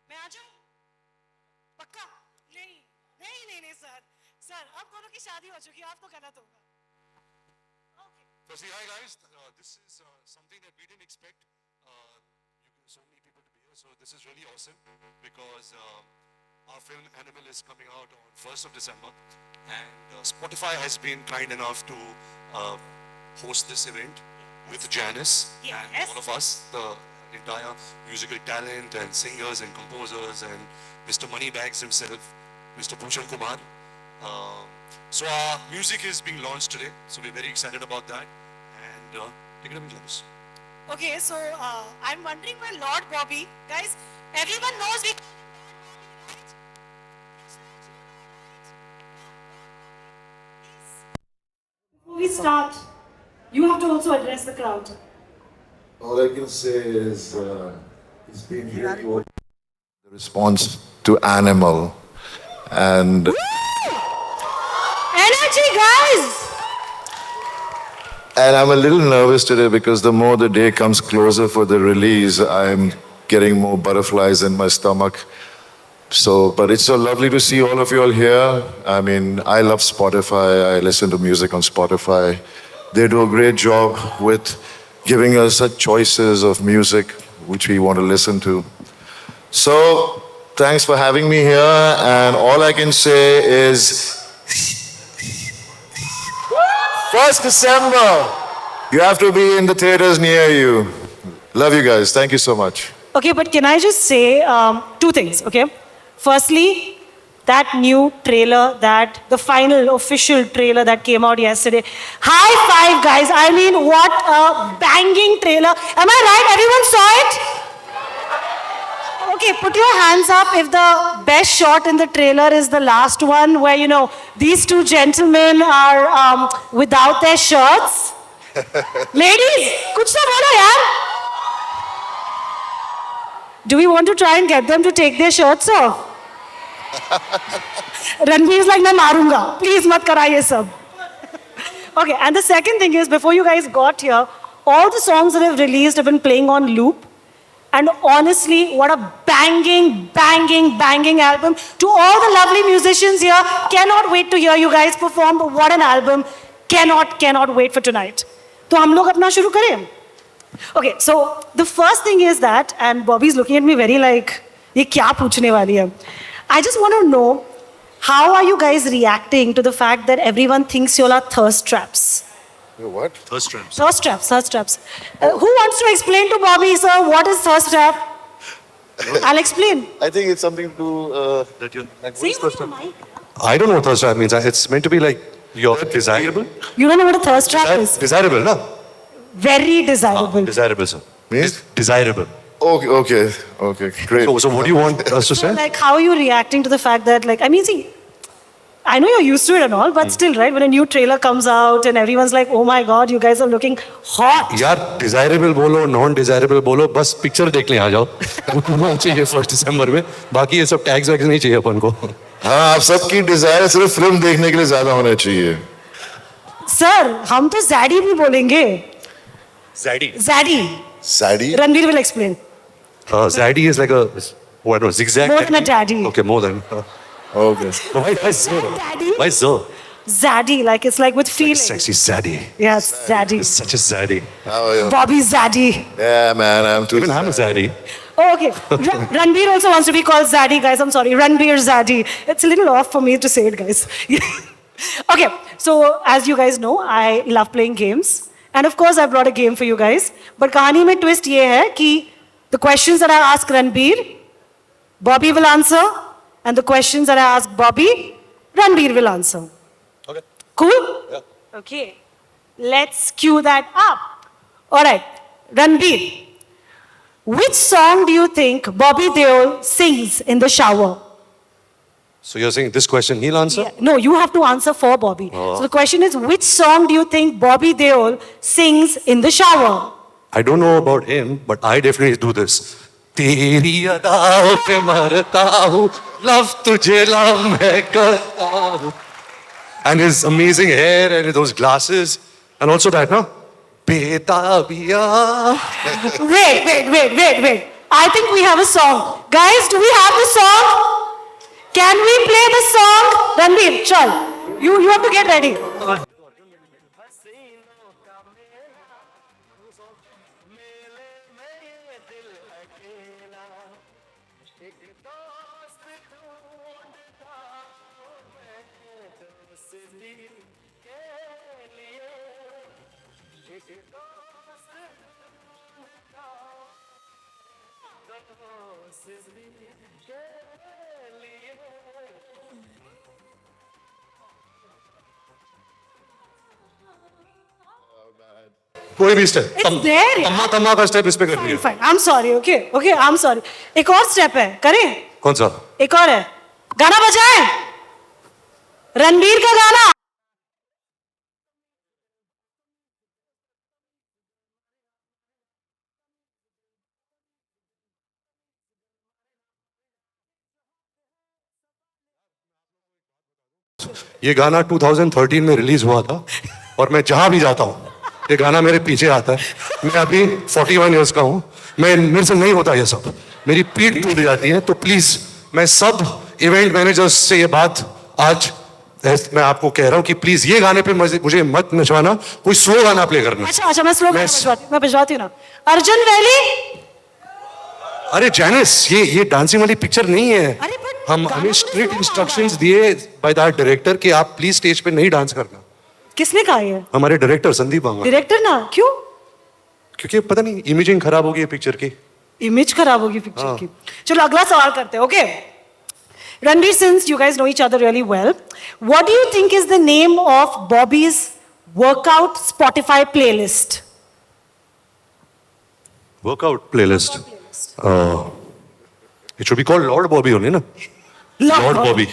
मैं आ जाऊं? पक्का? नहीं नहीं नहीं नहीं सर, सर अब दोनों की शादी हो चुकी है, आप तो गलत होगा. Okay. Firstly, hi guys. This is something that we didn't expect. So many people to be here. So this is really awesome because our film Animal is coming out on 1st of December, and Spotify has been kind enough to host this event with Janice and all of us, the entire musical talent and singers and composers and Mr. Moneybags himself, Mr. Bhushan Kumar. So our music is being launched today, so we're very excited about that. And take it away, Janice. Okay, so I'm wondering where Lord Bobby, guys, everyone knows we. Before we start, you have to also address the crowd. All I can say is it's been really good. The response to Animal and Energy, guys! I'm a little nervous today because the more the day comes closer for the release, I'm getting more butterflies in my stomach. So, but it's so lovely to see all of you all here. I mean, I love Spotify. I listen to music on Spotify. They do a great job with giving us such choices of music which we want to listen to. So, thanks for having me here. And all I can say is 1st December, you have to be in the theaters near you. Love you guys. Thank you so much. Okay, but can I just say two things, okay? Firstly, that new trailer, the final official trailer that came out yesterday. High five, guys. I mean, what a banging trailer. Am I right? Everyone saw it? Okay, put your hands up if the best shot in the trailer is the last one where, you know, these two gentlemen are without their shirts. Ladies, kuch to bolo yaar. Do we want to try and get them to take their shirts off? Ranveer is like, मैं मारूंगा. Please मत कराइए सब. Okay, and the second thing is, before you guys got here, all the songs that I've released have been playing on loop. And honestly, what a banging, banging, banging album. To all the lovely musicians here, cannot wait to hear you guys perform. What an album. Cannot wait for tonight. तो हम लोग अपना शुरू करें? Okay, so the first thing is that, and Bobby's looking at me very like, ये क्या पूछने वाली है? I just want to know, how are you guys reacting to the fact that everyone thinks you all are thirst traps? What? Thirst traps. Thirst traps, thirst traps. Who wants to explain to Bobby, sir, what is thirst trap? I'll explain. I think it's something to That you. See, mic. I don't know what thirst trap means. It's meant to be like you're desirable. You don't know what a thirst trap is? Desirable, no? Very desirable. Desirable, sir. Means? Desirable. Okay, great. So what do you want us to say? Like, how are you reacting to the fact that, like, I mean, see, I know you're used to it and all, but still, right, when a new trailer comes out and everyone's like, oh my God, you guys are looking hot. यार desirable बोलो, non-desirable बोलो, बस picture देखने आ जाओ. उतना चाहिए 1st December में. बाकी ये सब tags वैग्स नहीं चाहिए अपन को. हाँ, आप सबकी डिजायर सिर्फ फिल्म देखने के लिए ज्यादा होना चाहिए. Sir, हम तो Zaddy भी बोलेंगे. Zaddy. Zaddy. Sadie? Ranveer will explain. Zaddy is like a what? Zigzag. More than a daddy. Okay, more than. Okay. Why so? Daddy? Why so? Zaddy, like it's like with feeling. Sexy Zaddy. Yeah, it's Zaddy. It's such a Zaddy. How are you? Bobby Zaddy. Yeah, man, I'm too. Even I'm a Zaddy. Oh, okay. Ranveer also wants to be called Zaddy, guys. I'm sorry. Ranveer Zaddy. It's a little off for me to say it, guys. Okay, so as you guys know, I love playing games. And of course, I brought a game for you guys. But कहानी में twist ये है कि the questions that I ask Ranveer, Bobby will answer. And the questions that I ask Bobby, Ranveer will answer. Okay. Cool? Yeah. Okay. Let's cue that up. All right. Ranveer, which song do you think Bobby Deol sings in the shower? So you're saying this question he'll answer? Yeah. No, you have to answer for Bobby. Oh. So the question is, which song do you think Bobby Deol sings in the shower? I don't know about him, but I definitely do this. तेरी अदाओं पे मरता हूँ, love तुझे love मैं करता हूँ. And his amazing hair and those glasses. And also that, no? Betabiya. Wait. I think we have a song. Guys, do we have the song? Can we play the song? Ranbir, chal. You have to get ready. कोई भी step It's there, yeah. तम्मा तम्मा का step इस पे कर रही है Fine. I'm sorry, okay? Okay, I'm sorry. एक और स्टेप है, करें? कौन सा एक और है. गाना बजाएं? रणबीर का गाना. ये गाना 2013 में रिलीज हुआ था और मैं जहां भी जाता हूँ ये गाना मेरे पीछे आता है मैं अभी 41 इयर्स का हूँ मैं मेरे से नहीं होता ये सब मेरी पीठ टूट जाती है तो प्लीज मैं सब इवेंट मैनेजर्स से ये बात आज मैं आपको कह रहा हूँ कि प्लीज ये गाने पे मुझे मत नचवाना कोई स्लो गाना प्ले करना अच्छा मैं स्लो मैं भिजवाती हूँ ना. अर्जुन वैली. अरे जैनिस ये डांसिंग वाली पिक्चर नहीं है अरे but हम गाना हमें तो स्ट्रिक्ट slow इंस्ट्रक्शंस दिए बाय दैट डायरेक्टर कि आप प्लीज स्टेज पे नहीं डांस करना किसने कहा ये? हमारे डायरेक्टर संदीप बांगा डायरेक्टर ना, क्यों? क्योंकि पता नहीं इमेजिंग खराब होगी ये पिक्चर की इमेज खराब होगी पिक्चर की. चलो अगला सवाल करते हैं, okay? Ranbir, since you guys know each other really well, what do you think is the name of Bobby's workout Spotify playlist? Workout playlist it should be called Lord Bobby only ना Lord Bobby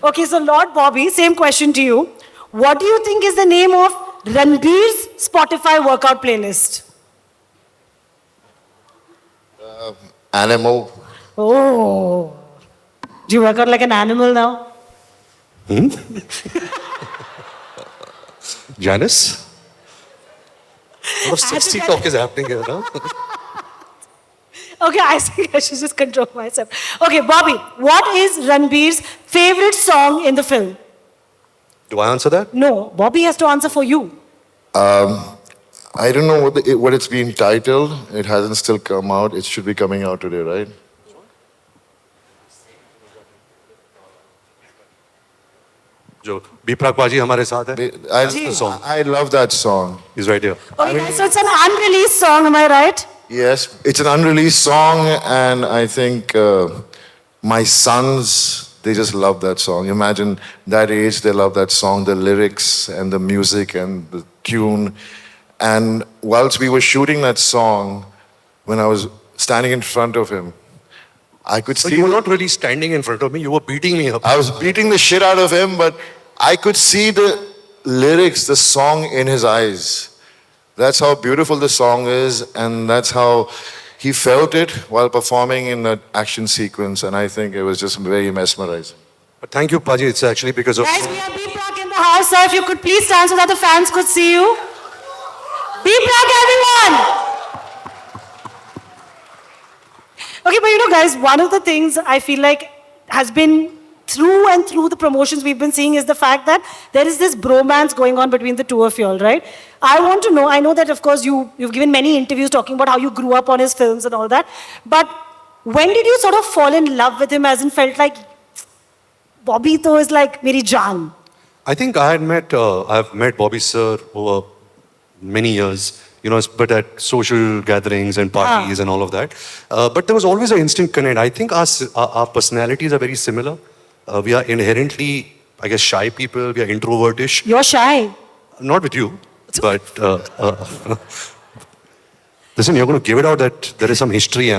Okay, so Lord Bobby, same question to you. What do you think is the name of Ranbir's Spotify workout playlist? Animal. Oh. Do you work out like an animal now? Janice what sexy talk is happening here now Okay, I think I should just control myself. Okay, Bobby, what is Ranbir's favorite song in the film? do I answer that No, Bobby has to answer for you. I don't know what it's been titled. It hasn't still come out. It should be coming out today, right? जो बीपराग बाजी हमारे साथ है I love that song. he's right here Okay, guys, so it's an unreleased song, am I right? Yes, it's an unreleased song, and I think my sons, they just love that song. Imagine that age, they love that song, the lyrics and the music and the tune. And whilst we were shooting that song, when I was standing in front of him, I could so see. you were not really standing in front of me you were beating me up I was beating the shit out of him, but I could see the lyrics, the song in his eyes. That's how beautiful the song is, and that's how he felt it while performing in that action sequence, and I think it was just very mesmerizing. but thank you Paji it's actually because of Guys, we have B-Prack in the house, sir. If you could please stand so that the fans could see you. B-Prack, everyone! Okay, but you know, guys, one of the things I feel like has been through and through the promotions we've been seeing is the fact that there is this bromance going on between the two of you all, right? I want to know, I know that of course you've given many interviews talking about how you grew up on his films and all that, but when did you sort of fall in love with him as in felt like Bobby to is like meri jaan? I think I've met Bobby sir over many years you know but at social gatherings and parties and all of that but there was always an instant connect I think our personalities are very similar we are inherently I guess shy people we are introvertish You're shy. not with you but listen you're going to give it out that there is some history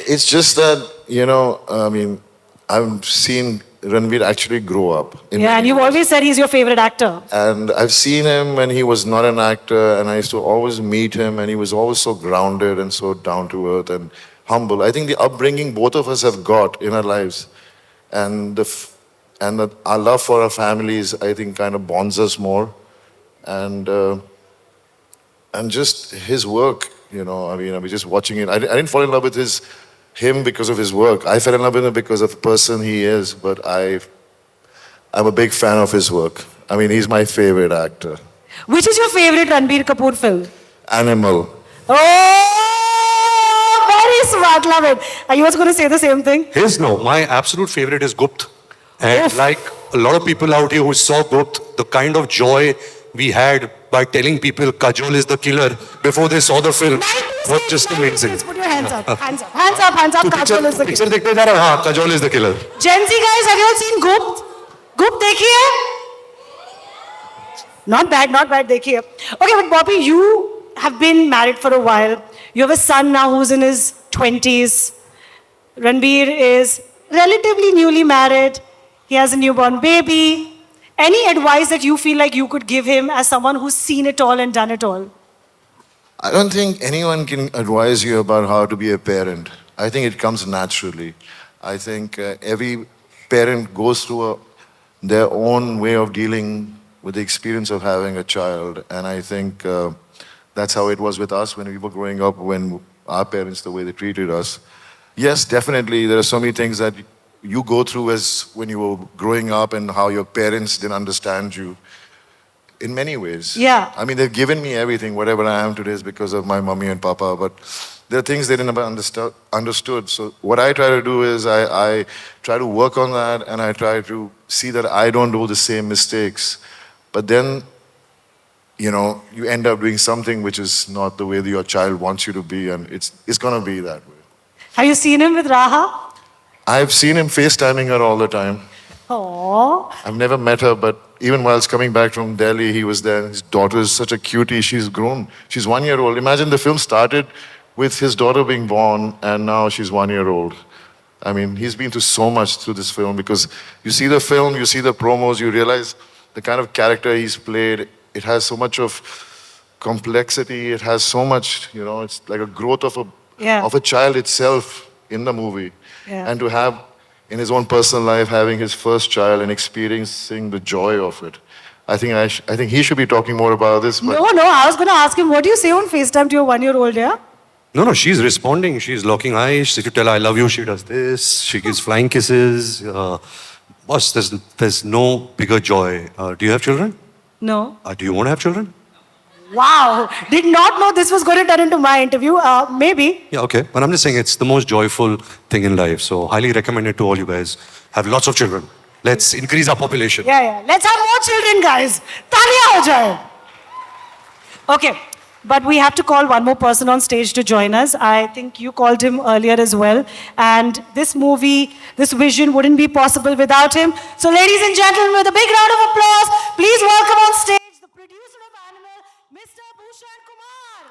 It's just that, you know, I mean, I've seen Ranbir actually grow up. Yeah, and you've always said he's your favorite actor. And I've seen him when he was not an actor, and I used to always meet him, and he was always so grounded and so down to earth and humble. I think the upbringing both of us have got in our lives, and and our love for our families, I think, kind of bonds us more. And just his work, you know, I mean, I was just watching it. I didn't fall in love with him because of his work. I fell in love with him because of the person he is, but I'm a big fan of his work. I mean, he's my favorite actor. Which is your favorite Ranbir Kapoor film? Animal. Oh, very smart. Love it. Are you also going to say the same thing? His no. My absolute favorite is Gupt. And Oof. like a lot of people out here who saw Gupt, the kind of joy we had by telling people Kajol is the killer before they saw the film was just amazing. Please put your hands up. Hands up. Hands up. Hands up. Kajol is the Picture killer. देखते जा रहे हो? हाँ, Kajol is the killer. Gen Z guys, have you all seen Gupt? Gupt देखी है? Not bad, not bad. देखी है. Okay, but Bobby, you have been married for a while. You have a son now who's in his 20s. Ranbir is relatively newly married. He has a newborn baby. Any advice that you feel like you could give him as someone who's seen it all and done it all? I don't think anyone can advise you about how to be a parent. I think it comes naturally. I think every parent goes through their own way of dealing with the experience of having a child. And I think that's how it was with us when we were growing up, when our parents, the way they treated us. Yes, definitely, there are so many things that you go through as when you were growing up and how your parents didn't understand you in many ways. Yeah. I mean, they've given me everything. Whatever I am today is because of my mommy and papa. But there are things they didn't understood. So what I try to do is I try to work on that, and I try to see that I don't do the same mistakes. But then, you know, you end up doing something which is not the way that your child wants you to be, and it's going to be that way. Have you seen him with Raha? I've seen him FaceTiming her all the time. Oh. I've never met her, but even while I was coming back from Delhi, he was there. His daughter is such a cutie. She's grown. She's 1 year old. Imagine the film started with his daughter being born, and now she's 1 year old. I mean, he's been through so much through this film, because you see the film, you see the promos, you realize the kind of character he's played. It has so much of complexity. It has so much, you know, it's like a growth of a child itself in the movie. Yeah. And to have in his own personal life, having his first child and experiencing the joy of it. I think he should be talking more about this. But No, I was going to ask him, what do you say on FaceTime to your 1 year old, yeah? No, she's responding. She's locking eyes. If you tell her I love you, she does this. She gives flying kisses. Boss, there's no bigger joy. Do you have children? No. Do you want to have children? Wow. Did not know this was going to turn into my interview. Maybe. Yeah, okay. But I'm just saying it's the most joyful thing in life. So highly recommend it to all you guys. Have lots of children. Let's increase our population. Yeah. Let's have more children, guys. Taliya ho jaye. Okay. But we have to call one more person on stage to join us. I think you called him earlier as well. And this movie, this vision wouldn't be possible without him. So ladies and gentlemen, with a big round of applause, please welcome on stage the producer of Animal, Mr. Bhushan Kumar.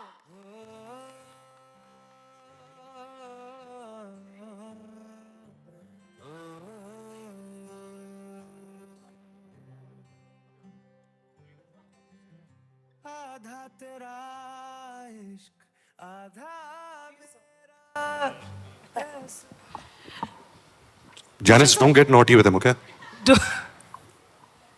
आधा तेरा इश्क आधा मेरा Janice, don't get naughty with him, okay?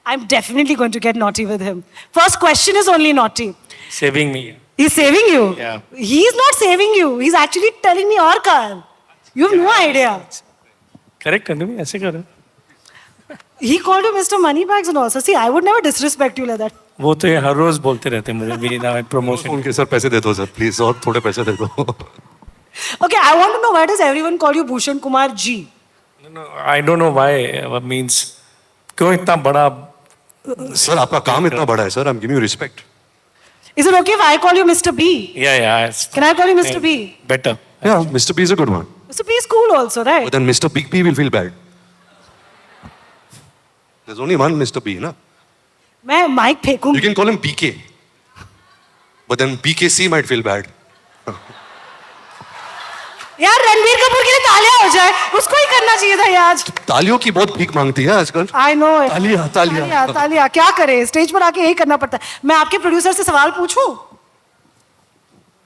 I'm definitely going to get naughty with him. First question is only naughty. saving me. He's saving you. Yeah. He's not saving you. He's actually telling me और car. You have no idea. Correct करने में ऐसे कर रहे हैं। He called you Mr. Moneybags and also. See, I would never disrespect you like that. वो तो ये हर रोज बोलते रहते हैं मुझे भी ना प्रमोशन। उनके सर पैसे दे दो सर प्लीज और थोड़े पैसे दे दो Okay, I want to know why does everyone call you Bhushan Kumar G? I don't know why means क्यों इतना बड़ा सर आपका काम इतना बड़ा है sir I am giving you respect Is it okay if I call you Mr. B? या Can I call you Mr. B? Better Yeah, Mr. B is a good one. Mr. B is cool also, right? But then Mr. Big B will feel bad. There's only one Mr. B, na? मैं mic You फेंकूंगी. can call him BK. But then BKC might feel bad. यार रणबीर कपूर के लिए तालियां हो जाए. उसको ही करना चाहिए था ये आज. तालियों की बहुत भीख मांगती है आजकल. I know it. तालियां. तालियां. क्या करे? स्टेज पर आके यही करना पड़ता है. मैं आपके प्रोड्यूसर से सवाल पूछूं?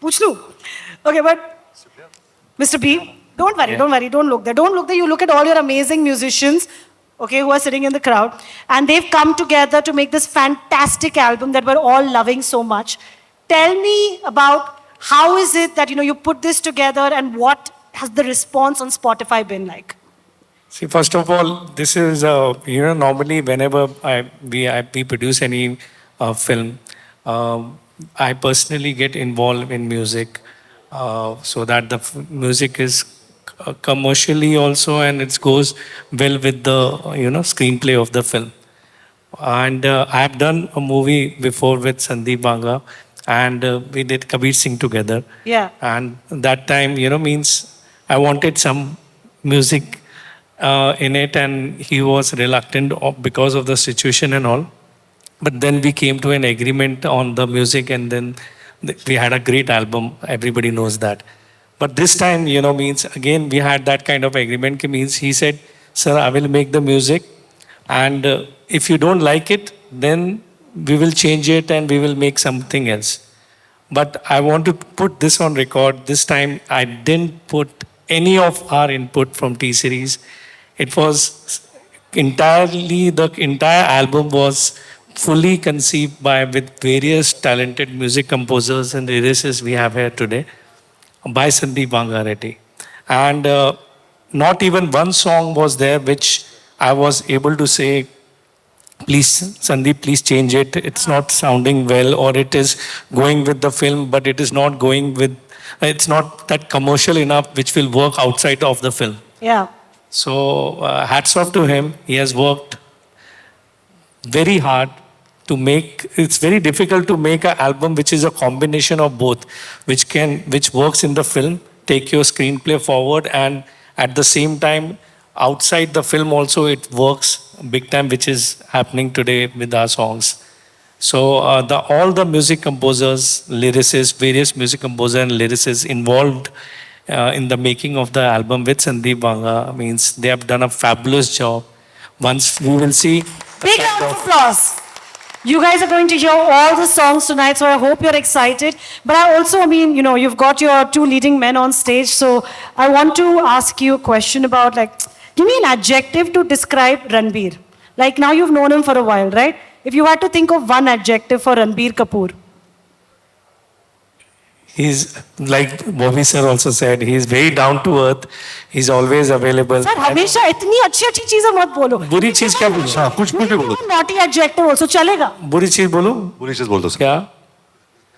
पूछ लूं? Okay, but Mr. B, don't worry, don't look there. You look at all your amazing musicians. okay, who are sitting in the crowd, and they've come together to make this fantastic album that we're all loving so much. Tell me about how is it that you put this together, and what has the response on Spotify been like? See, first of all, this is normally whenever we produce any film, I personally get involved in music, so that the music is commercially also, and it goes well with the screenplay of the film. And I have done a movie before with Sandeep Banga, and we did Kabir Singh together. Yeah. And that time, means I wanted some music in it, and he was reluctant because of the situation and all. But then we came to an agreement on the music, and then we had a great album. Everybody knows that. But this time, means again we had that kind of agreement. Means he said, "Sir, I will make the music, and if you don't like it, then we will change it and we will make something else." But I want to put this on record. This time, I didn't put any of our input from T Series. It was entirely, the entire album was fully conceived with various talented music composers and lyricists we have here today by Sandeep Banga Reddy. And not even one song was there which I was able to say, "Please, Sandeep, please change it. It's not sounding well," or "It is going with the film, but it is not going with, it's not that commercial enough which will work outside of the film." Yeah. So hats off to him. He has worked very hard to make. It's very difficult to make an album which is a combination of both, which works in the film, take your screenplay forward, and at the same time outside the film also it works big time, which is happening today with our songs. So all the music composers, lyricists, various music composers and lyricists involved in the making of the album with Sandeep Banga, means they have done a fabulous job. Once we will see. Big round of applause. You guys are going to hear all the songs tonight, so I hope you're excited. But I also, you've got your two leading men on stage, so I want to ask you a question about, give me an adjective to describe Ranbir. Like, now you've known him for a while, right? If you had to think of one adjective for Ranbir Kapoor. He's, like Bobby sir also said, he's very down to earth. He's always available. Sir, हमेशा इतनी अच्छी चीजें मत बोलो. बुरी चीज क्या बोलूं? हाँ, कुछ भी बोलो। Naughty adjective also चलेगा. बुरी चीज बोलूं? बुरी चीज बोल दो सर। क्या?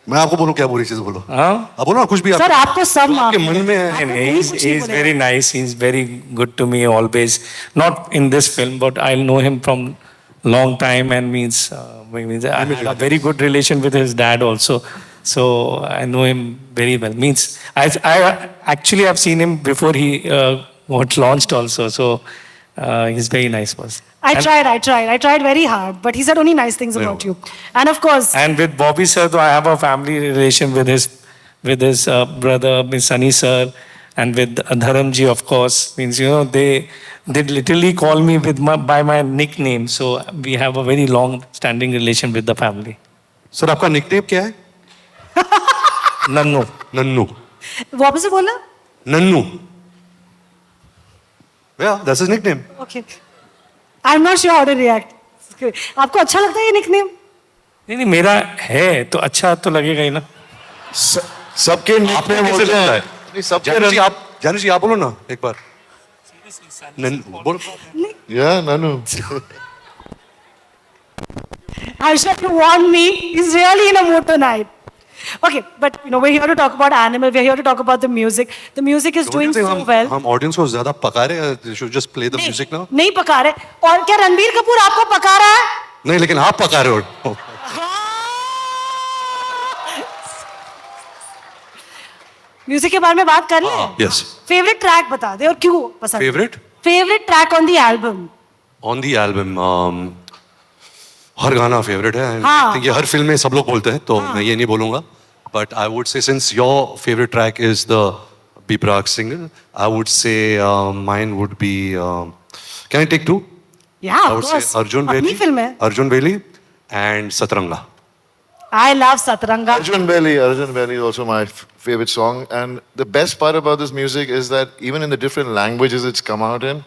मैं आपको बोलूं क्या बुरी चीज बोलो? हाँ? आप बोलो ना कुछ भी। Sir, आपको सब माफ। आपके मन में है। He's very nice. He's very good to me always. Not in this film, but I'll know him from long time, and means I had a very good relation with his dad also. So I know him very well. Means I actually have seen him before he got launched also. So he's very nice person. I tried very hard, but he said only nice things about you. And of course. And with Bobby sir, though, I have a family relation with his brother, Miss Sunny sir, and with Dharamji, of course. Means they literally call me by my nickname. So we have a very long-standing relation with the family. Sir आपका nickname क्या है? Nannu. Nannu. वापस से बोला? Nannu. Yeah, that's his nickname. Okay. I'm not sure how to react. आपको अच्छा लगता है ये nickname? नहीं, मेरा है तो अच्छा तो लगेगा ही ना. सबके निकनेम होते हैं. नहीं, सबके जानू जी आप बोलो ना एक बार. नन्नू बोलो. Yeah, Nanu. I'm sure you want me. He's really in a mood tonight. Okay, but we're here to talk about Animal. We're here to talk about the music. The music is doing so well. हम audience को ज्यादा पका रहे हैं. You should just play the music now. नहीं पका रहे. और क्या रणबीर कपूर आपको पका रहा है? नहीं, लेकिन आप पका रहे हो. म्यूजिक के बारे में बात कर ले. Yes. फेवरेट ट्रैक बता दे और क्यों पसंद? Favourite track on the album. On the album हर गाना फेवरेट है. हाँ. I think ये हर फिल्म में सब लोग बोलते हैं, तो मैं ये नहीं बोलूंगा. But I would say, since your favorite track is the B Prague single, I would say mine would be. Can I take two? Yeah, I of would course. say Arjun अपनी Veli, फिल्म है. Arjun Veli, and Satranga. I love Satranga. Arjun Valley is also my favorite song. And the best part about this music is that even in the different languages it's come out in,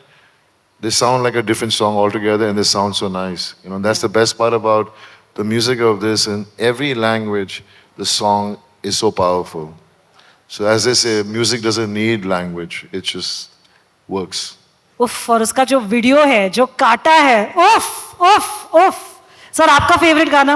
they sound like a different song altogether and they sound so nice. You know, that's the best part about the music of this. In every language, the song is so powerful. So as they say, music doesn't need language, it just works. उफ, और उसका जो video है जो काटा है, उफ उफ उफ। सर आपका फेवरेट गाना?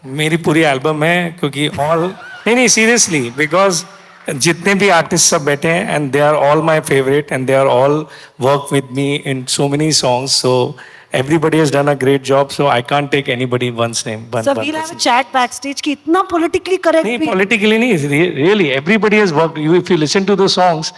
मेरी पूरी एल्बम है क्योंकि ऑल नहीं नहीं सीरियसली बिकॉज जितने भी आर्टिस्ट सब बैठे हैं and they are all my favourite and they are all work with me in so many songs so everybody has done a great job so I can't take anybody one's name sir we'll have a chat backstage कि इतना politically correct नहीं भी politically नहीं really everybody has worked you if you listen to the songs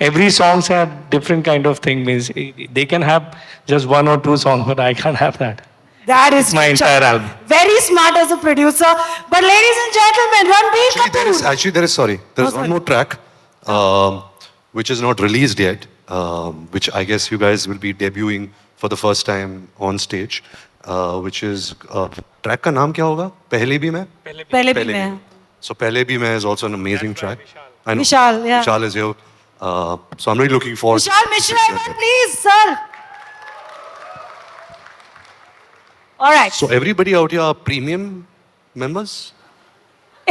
every songs have different kind of thing means they can have just one or two songs but I can't have that. That is my entire album. Very smart as a producer. But ladies and gentlemen, Ranbir Kapoor. There's one more track, which is not released yet, which I guess you guys will be debuting for the first time on stage, which is track का नाम क्या होगा? पहले भी मैं. पहले भी मैं. So पहले भी मैं is also an amazing track. I know. Vishal, yeah. Vishal is here. So I'm really looking forward. Vishal Mishra, everyone, please, sir. All right. So everybody out here are premium members?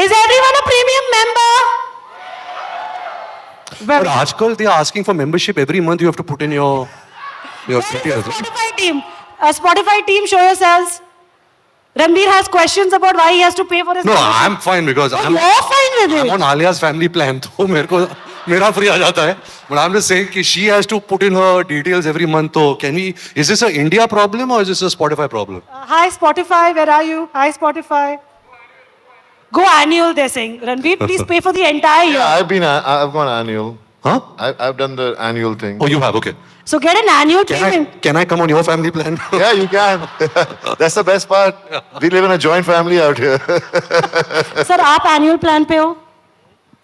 Is everyone a premium member? But आजकल they are asking for membership every month. You have to put in your Where is details. the Spotify team? Spotify team, show yourselves. Ranbir has questions about why he has to pay for his No, membership. I'm fine because Oh, I'm you're fine with it. I'm on Alia's family plan. तो मेरे को मेरा free आ जाता है. But I'm just saying कि she has to put in her details every month. So can we? Is this a India problem or is this a Spotify problem? Hi Spotify, where are you? Hi Spotify. Go annual, they're saying. Ranbir, please pay for the entire year. Yeah, I've gone annual. Huh? I've done the annual thing. Oh, you have. Okay. So get an annual payment. Can I come on your family plan? Yeah, you can. That's the best part. We live in a joint family out here. Sir, आप annual plan पे हो?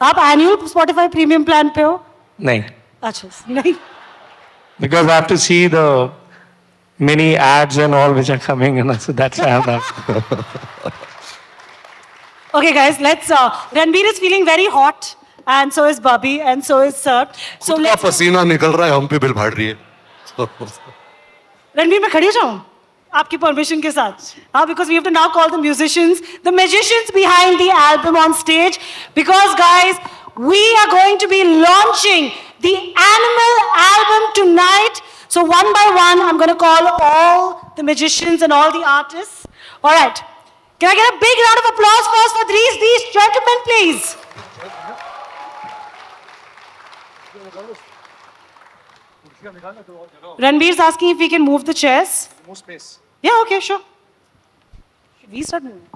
आप annual Spotify premium plan पे हो? नहीं अच्छा, नहीं. because I have to see the many ads and all which are coming and so that's why I'm not. Okay, guys, let's. Ranbir is feeling very hot, and so is Bobby, and so is Sir. So खुद का let's. पसीना निकल रहा है हम पे bill भाड़ रही है. रणबीर मैं खड़ी हो जाऊं आपकी परमिशन के साथ हाँ because we have to now call the musicians the magicians behind the album on stage because guys we are going to be launching the Animal album tonight so one by one I'm going to call all the magicians and all the artists all right can I get a big round of applause first for these gentlemen please Ranbir's asking if we can move the chairs. More space. Yeah, okay, sure. Should we start moving?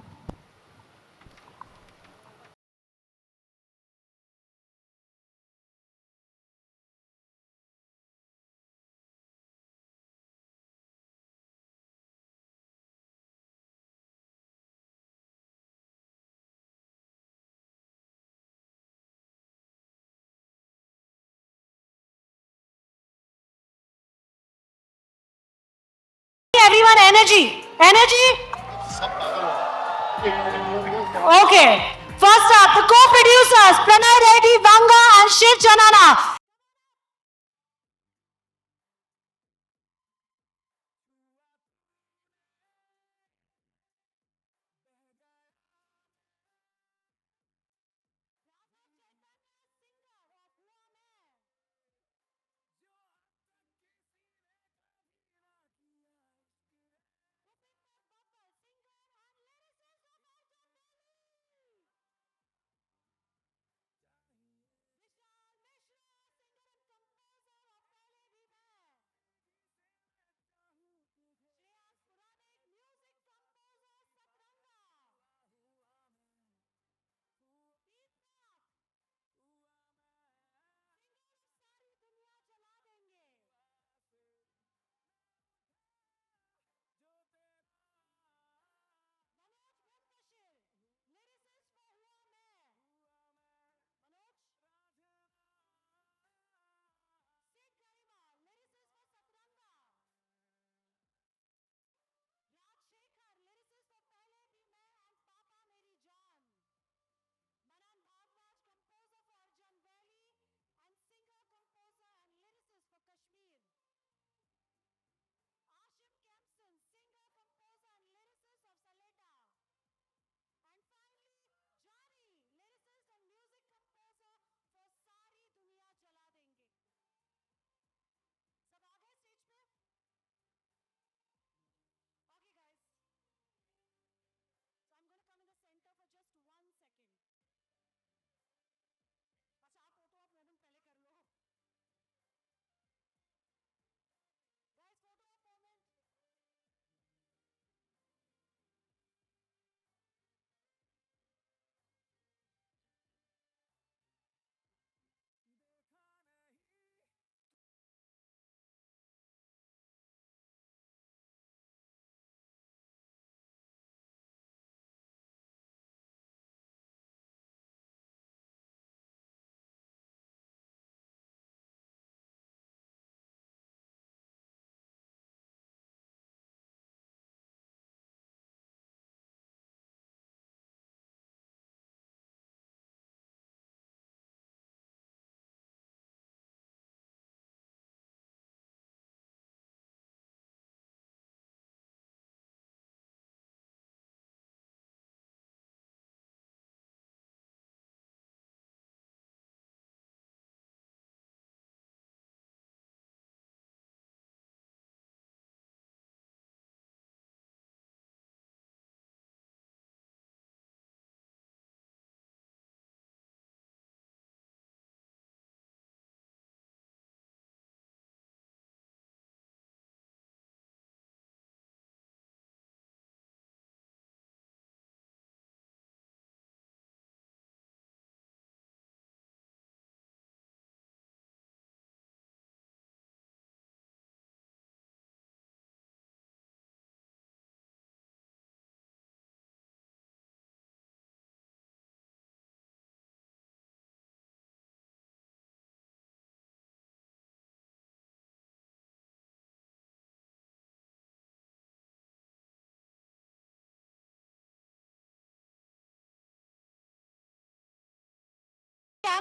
Everyone, energy. Energy. Okay. First up, the co-producers, Pranay Reddy, Vanga and Shiv Janana.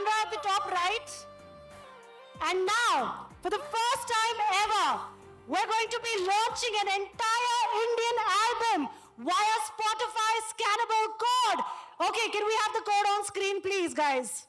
camera at the top right. And now, for the first time ever, we're going to be launching an entire Indian album via Spotify scannable code. Okay, can we have the code on screen, please, guys?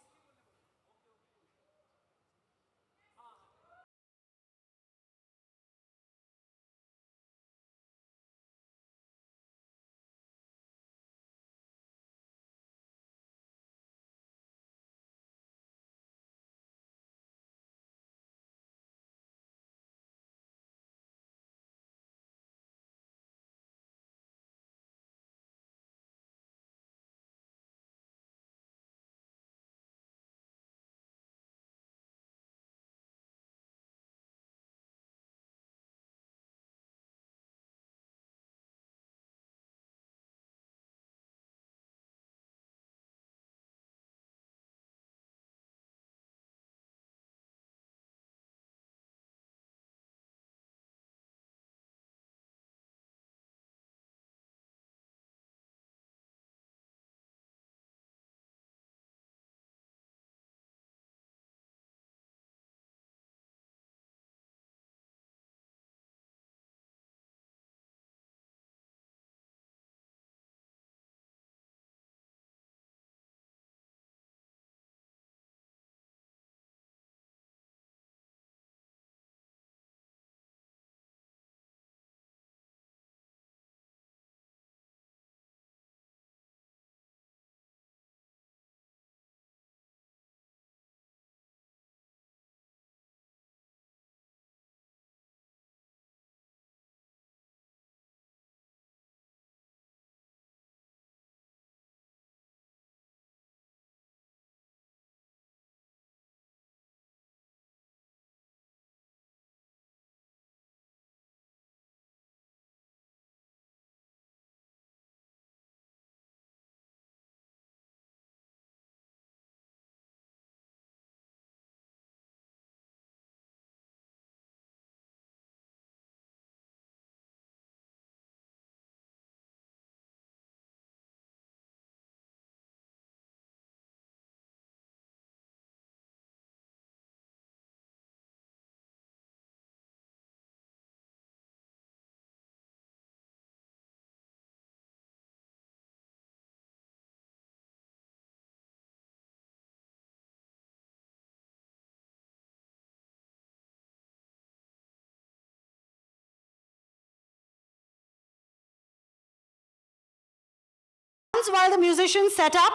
While the musicians set up.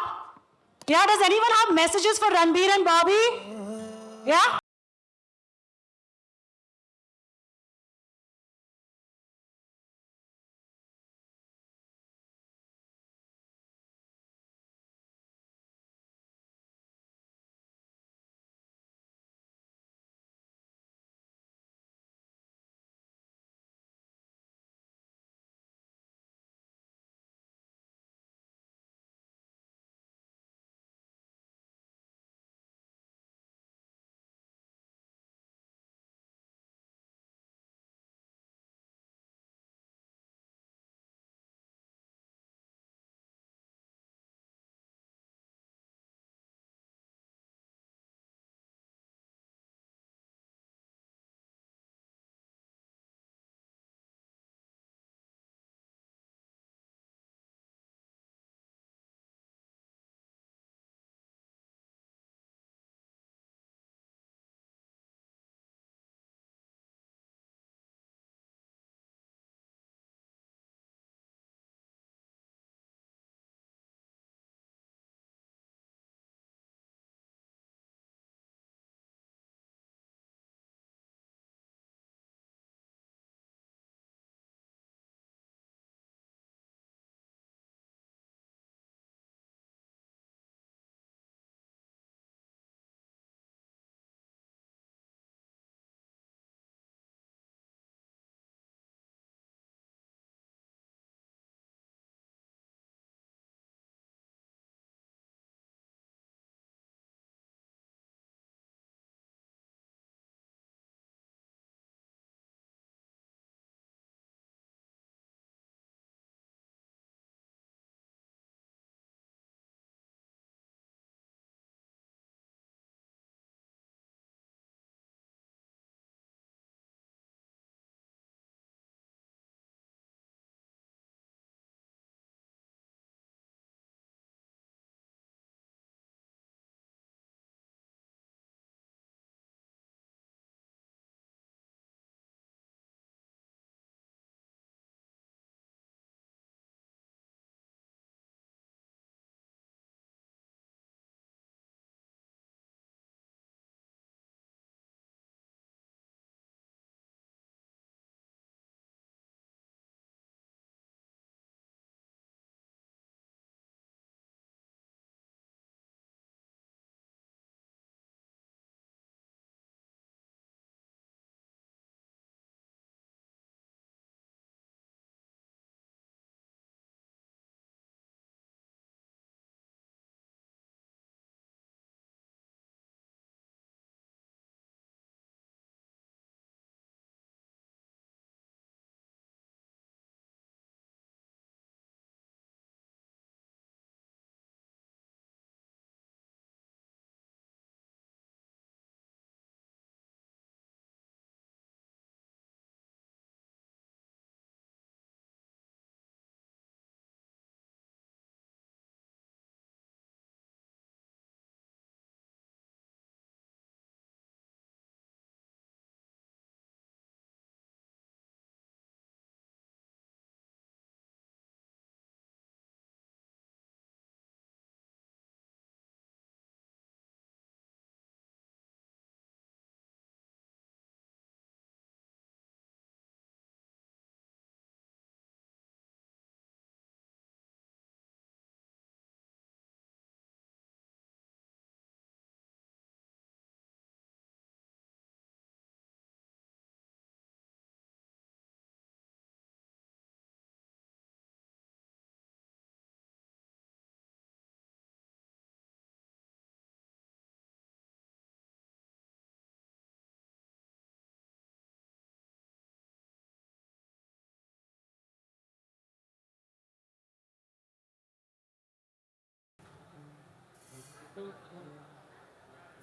Yeah, does anyone have messages for Ranbir and Bobby? Yeah?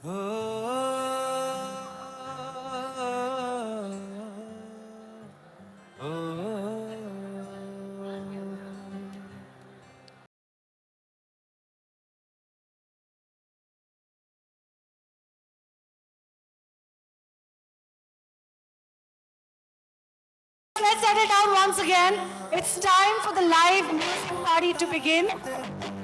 Let's set it down once again. It's time for the live music party to begin.